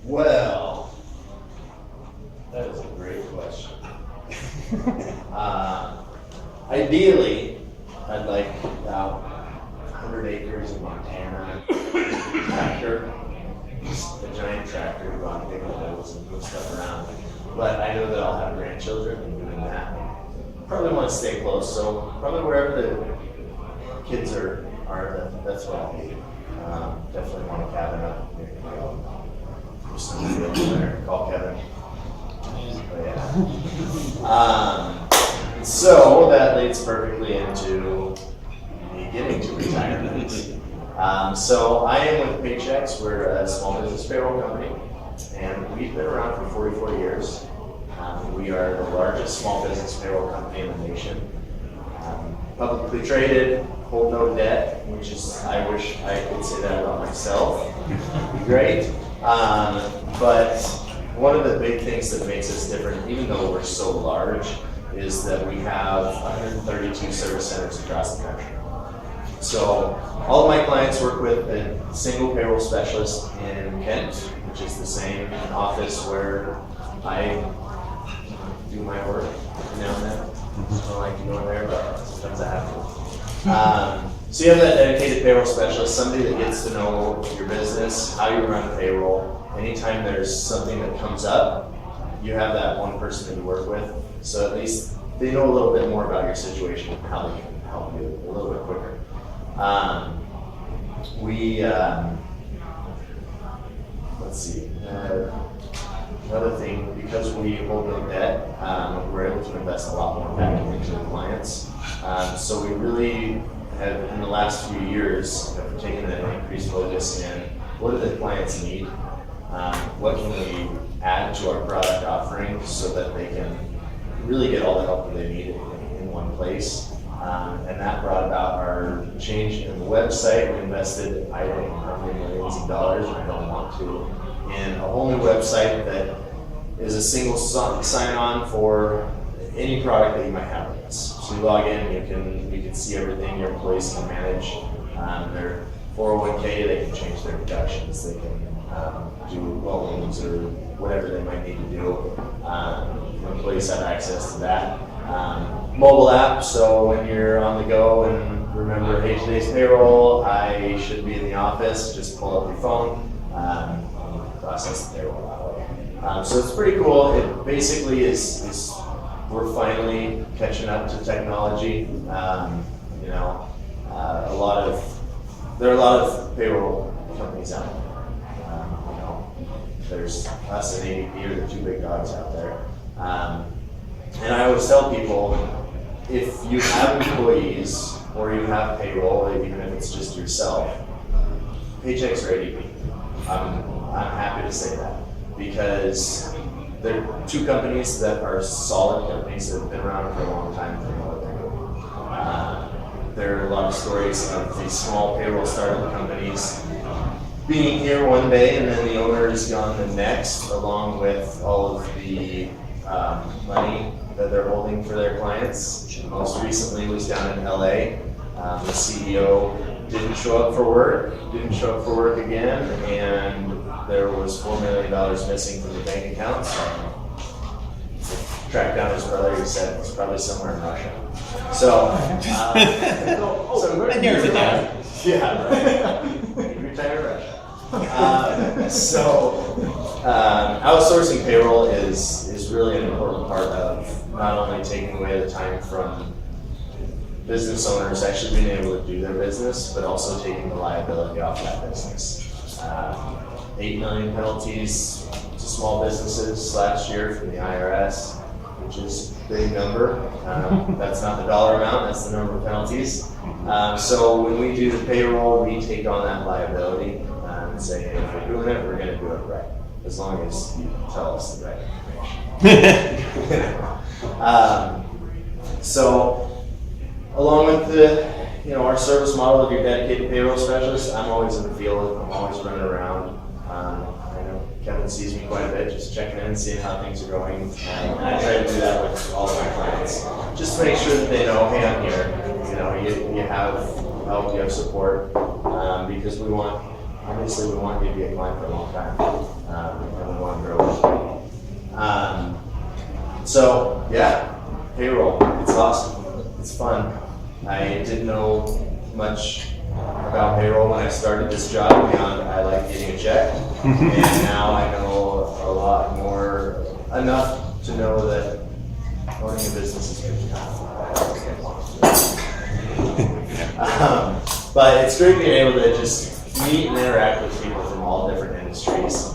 Well, that is a great question. Ideally, I'd like about 100 acres in Montana, tractor, a giant tractor to go out and dig holes and move stuff around. But I know that I'll have grandchildren and doing that. Probably want to stay close, so probably wherever the kids are that's what I'll be. Definitely want a cabin up. Just over there, call Kevin. But yeah. So that leads perfectly into me getting to retirement. So I am with Paychex. We're a small business payroll company, and we've been around for 44 years. We are the largest small business payroll company in the nation. Publicly traded, hold no debt, which is, I wish I could say that about myself. It'd be great. But one of the big things that makes us different, even though we're so large, is that we have 132 service centers across the country. So all of my clients work with a single payroll specialist in Kent, which is the same office where I do my work now and then. I don't like going there, but sometimes I have to. So you have that dedicated payroll specialist, somebody that gets to know your business, how you run payroll. Anytime there's something that comes up, you have that one person that you work with. So at least they know a little bit more about your situation and how they can help you a little bit quicker. Let's see. Another thing, because we hold no debt, we're able to invest a lot more back into the clients. So we really have, in the last few years, have taken an increased focus in what do the clients need, what can we add to our product offering so that they can really get all the help that they need in one place. And that brought about our change in the website. We invested, I don't know how many millions of dollars, I don't want to, in a whole new website that is a single sign-on for any product that you might have with us. So you log in, you can see everything your employees can manage. Their 401k, they can change their deductions, they can do loans or whatever they might need to do. Employees have access to that. Mobile app, so when you're on the go and remember, hey, today's payroll, I should be in the office, just pull up your phone, and process the payroll that way. So it's pretty cool. It basically is we're finally catching up to technology. There are a lot of payroll companies out there. There's us and ADP are the two big dogs out there. And I always tell people, if you have employees or you have payroll, even if it's just yourself, Paychex or ADP. I'm happy to say that because they're two companies that are solid companies that have been around for a long time. They know what they're doing. There are a lot of stories of these small payroll startup companies being here one day and then the owner is gone the next, along with all of the money that they're holding for their clients. Most recently was down in LA. The CEO didn't show up for work again, and there was $4 million missing from the bank account. So tracked down his brother. He said it's probably somewhere in Russia. So that narrows it down. Yeah, right. Retired Russia. Outsourcing payroll is really an important part of not only taking away the time from business owners actually being able to do their business, but also taking the liability off that business. 8 million penalties to small businesses last year from the IRS, which is a big number. That's not the dollar amount, that's the number of penalties. So when we do the payroll, we take on that liability and say, hey, if we're doing it, we're going to do it right, as long as you tell us the right information. So along with the, our service model of your dedicated payroll specialist, I'm always in the field, I'm always running around. I know Kevin sees me quite a bit, just checking in, seeing how things are going. And I try to do that with all of my clients, just to make sure that they know, hey, I'm here. You have help, you have support, because we want obviously we want you to be a client for a long time, and we want to grow with you. So yeah, payroll, it's awesome, it's fun. I didn't know much about payroll when I started this job beyond I like getting a check, and now I know a lot more, enough to know that owning a business is good. But it's great being able to just meet and interact with people from all different industries.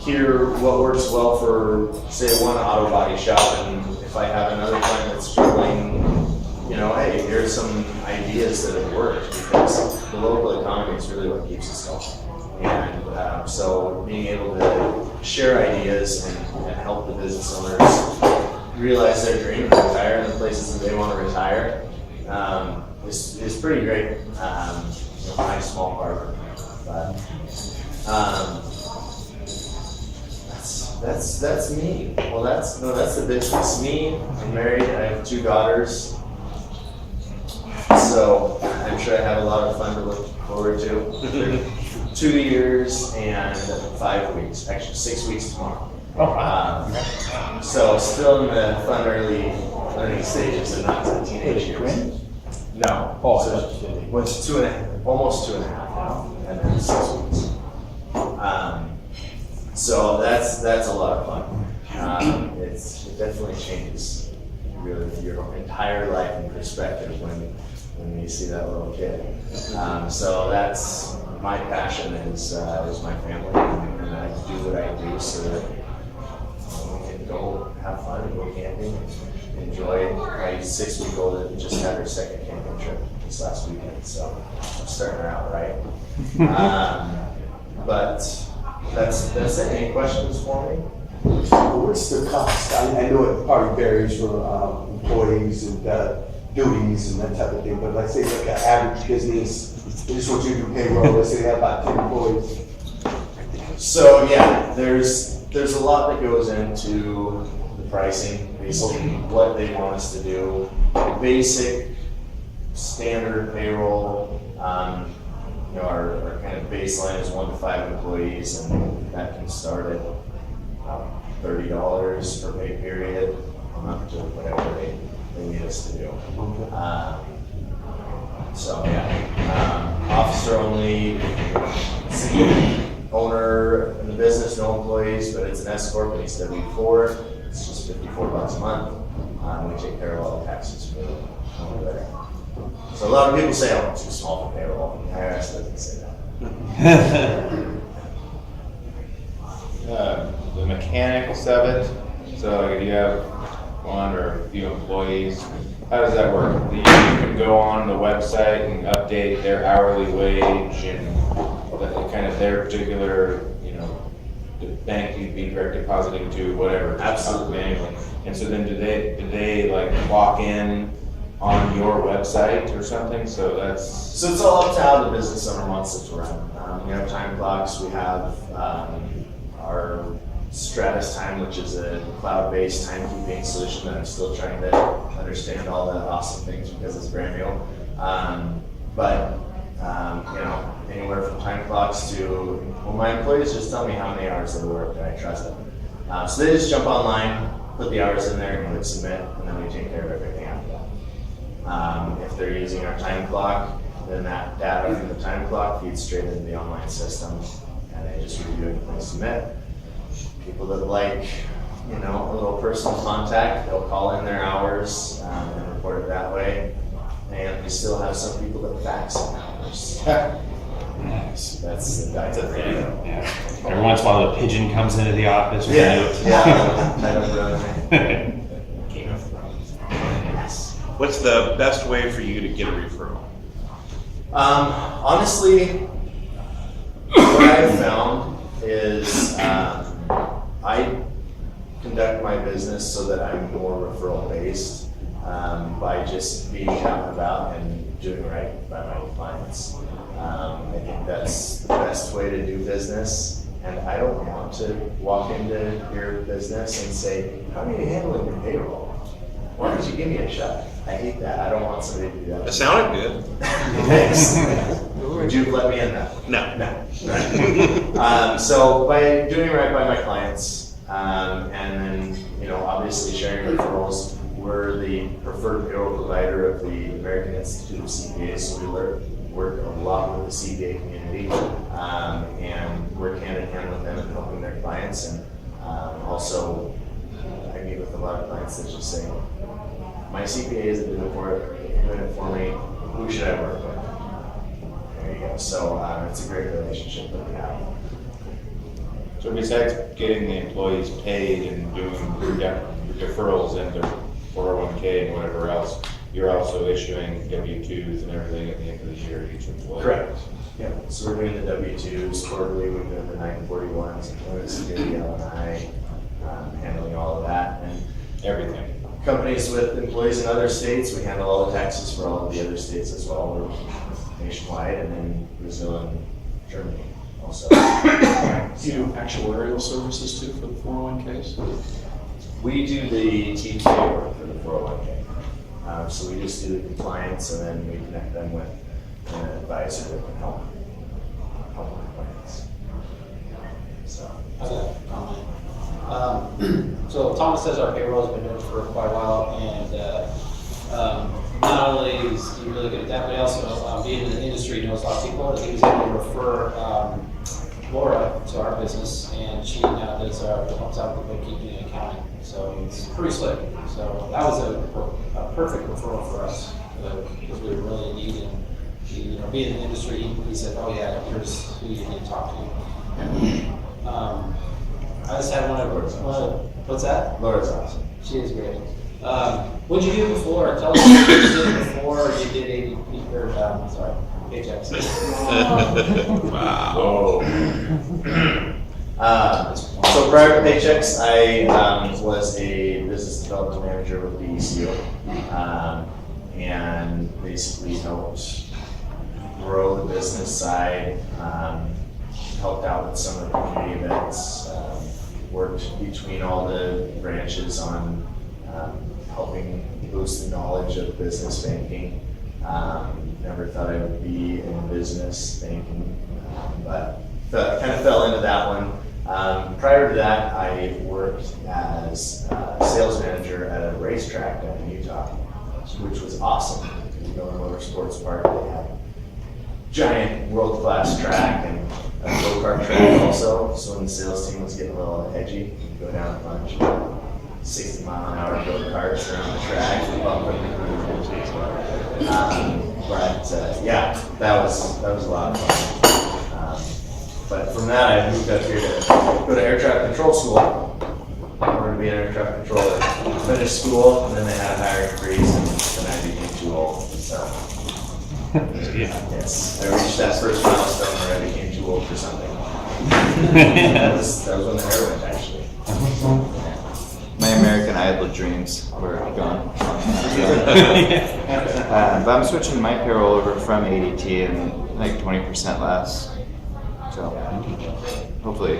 Hear what works well for, say, one auto body shop, and if I have another client that's struggling, you know, hey, here's some ideas that have worked, because the local economy is really what keeps us going. And so being able to share ideas and help the business owners realize their dream and retire in the places that they want to retire is pretty great. You know, my small part, but that's me. Well, that's the business. Me, I'm married. I have 2 daughters. So I'm sure I have a lot of fun to look forward to. 2 years and 5 weeks, actually 6 weeks tomorrow. So still in the fun early learning stages and not to teenage years. No. So it's 2.5, almost 2.5 now, and then 6 weeks. So that's a lot of fun. It definitely changes really your entire life in perspective when you see that little kid. So that's my passion is my family, and I do what I do so that we can go have fun and go camping, enjoy. My 6-week-old that just had her second camping trip this last weekend, so I'm starting her out right. But that's it. Any questions for me? What's the cost? I know it probably varies for employees and duties and that type of thing, but let's say like an average business, they just want you to do payroll, let's say they have about 10 employees. So yeah, there's a lot that goes into the pricing, basically what they want us to do. Basic, standard payroll, you know, our kind of baseline is 1 to 5 employees, and that can start at $30 per pay period, up to whatever they need us to do. So yeah, officer only, owner in the business, no employees, but it's an S corp and he's W4. It's just $54 a month. We take care of all the taxes for over there. So a lot of people say, "Oh, it's too small for payroll." IRS doesn't say that. The mechanics of it. So if you have 1 or a few employees, how does that work? You can go on the website and update their hourly wage and kind of their particular, you know, the bank you'd be direct depositing to, whatever. Absolutely. Manually. And so then do they like clock in on your website or something? So it's all up to how the business owner wants it to run. We have time clocks. We have our Stratus Time, which is a cloud-based timekeeping solution that I'm still trying to understand all the awesome things because it's brand new. But you know, anywhere from time clocks to, well, my employees just tell me how many hours they work, and I trust them. So they just jump online, put the hours in there, and click submit, and then we take care of everything after that. If they're using our time clock, then that data from the time clock feeds straight into the online system, and they just review it and click submit. People that like, you know, a little personal contact, they'll call in their hours and report it that way. And we still have some people that fax in hours. Nice. That's a thing. Yeah. Every once in a while, a pigeon comes into the office with Yeah, notes. yeah. Game of Thrones. Yes. What's the best way for you to get a referral? Honestly, what I've found is I conduct my business so that I'm more referral based by just being out and about and doing right by my clients. I think that's the best way to do business, and I don't want to walk into your business and say, "How are you handling your payroll? Why don't you give me a shot?" I hate that. I don't want somebody to do that. It sounded good. Thanks. Would you have let me in that? No. No. Right. So by doing right by my clients, and then, obviously sharing referrals, we're the preferred payroll provider of the American Institute of CPAs, so we work a lot with the CPA community, and work hand in hand with them in helping their clients. And also, I meet with a lot of clients that just say, my CPA isn't doing it for me, who should I work with? There you go. So it's a great relationship that we have. So besides getting the employees paid and doing deferrals into 401k and whatever else, you're also issuing W-2s and everything at the end of the year to each employee? Correct. Yeah, so we're doing the W-2s quarterly, we're doing the 941s, employment security, L&I, handling all of that. And Everything. companies with employees in other states, we handle all the taxes for all of the other states as well. We're nationwide, and then Brazil and Germany also. Do you do actuarial services too for the 401ks? We do the TPA work for the 401k. So we just do the compliance, and then we connect them with an advisor that can help with clients. So. I got a comment. So Thomas says our payroll has been doing it for quite a while, and not only is he really good at that, but he also, being in the industry, knows a lot of people. I think he was able to refer Laura to our business, and she now helps out with bookkeeping and accounting. So it's pretty slick. So that was a perfect referral for us, because we were really in need. And being in the industry, he said, "Oh yeah, here's who you need to talk to." I just had one of what's that? Laura's awesome. She is great. What did you do before? Tell us what you did before you did ADP, or Paychex. Wow. So prior to Paychex, I was a business development manager with the ECO, and basically helped grow the business side, helped out with some of the community events, worked between all the branches on helping boost the knowledge of business banking. Never thought I would be in business banking, but kind of fell into that one. Prior to that, I worked as a sales manager at a racetrack down in Utah, which was awesome. You go to Motorsports Park, they have giant world-class track and a go-kart track also. So when the sales team was getting a little edgy, you'd go down a bunch of 60-mile-an-hour go-karts around the track. Yeah, that was a lot of fun. But from that, I moved up here to go to air traffic control school. I wanted to be an air traffic controller. Finished school, and then they had a hiring freeze, and then I became too old. So, yes, I reached that first milestone where I became too old for something. that was when the hair went, actually. My American Idol dreams were gone. But I'm switching my payroll over from ADT and like 20% less. So hopefully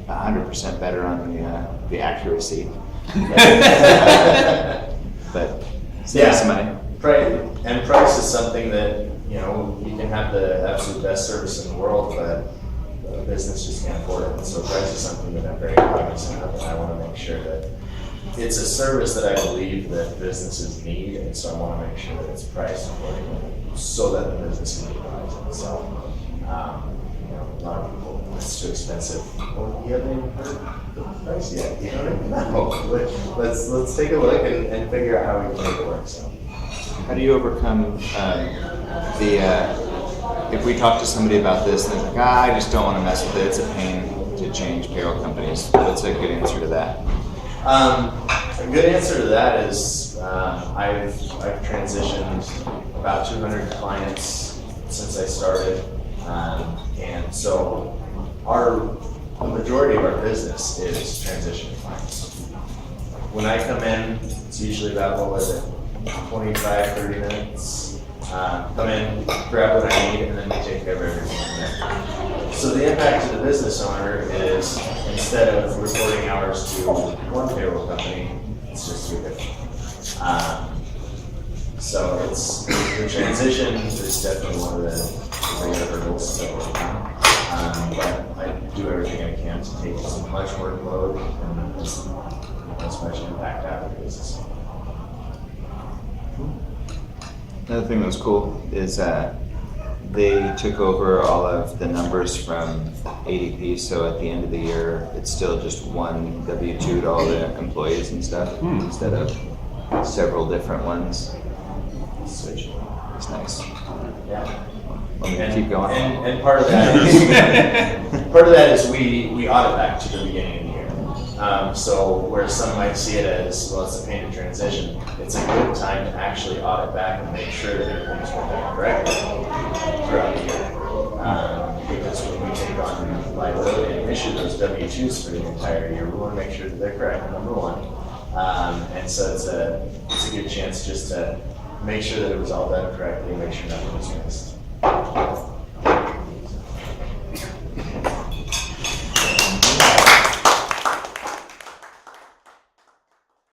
100% better on the accuracy. But save some money. Price is something that, you can have the absolute best service in the world, but the business just can't afford it. And so price is something that I'm very cognizant of, and I want to make sure that it's a service that I believe that businesses need, and so I want to make sure that it's priced accordingly so that the business can utilize it. So, a lot of people, it's too expensive. Well, you haven't even heard the price yet. You don't even know. Let's take a look and figure out how we can make it work. So, How do you overcome if we talk to somebody about this and they're like, I just don't want to mess with it, it's a pain to change payroll companies. What's a good answer to that? A good answer to that is I've transitioned about 200 clients since I started, and so the majority of our business is transition clients. When I come in, it's usually about, 25, 30 minutes. Come in, grab what I need, and then we take care of everything from there. So the impact to the business owner is, instead of reporting hours to one payroll company, it's just 2 different. So it's the transition is definitely one of the regular hurdles to overcome. But I do everything I can to take as much workload and as much impact out of the business. Another thing that was cool is they took over all of the numbers from ADP, so at the end of the year, it's still just one W-2 to all the employees and stuff, instead of several different ones. Switch. It's nice. Yeah. Want me to keep going? And part of that is we audit back to the beginning of the year. So where some might see it as, well, it's a painted transition, it's a good time to actually audit back and make sure that everything's working correctly throughout the year. Because when we take on liability and issue those W-2s for the entire year, we want to make sure that they're correct, number one. And so it's a good chance just to make sure that it was all done correctly and make sure nothing was missed.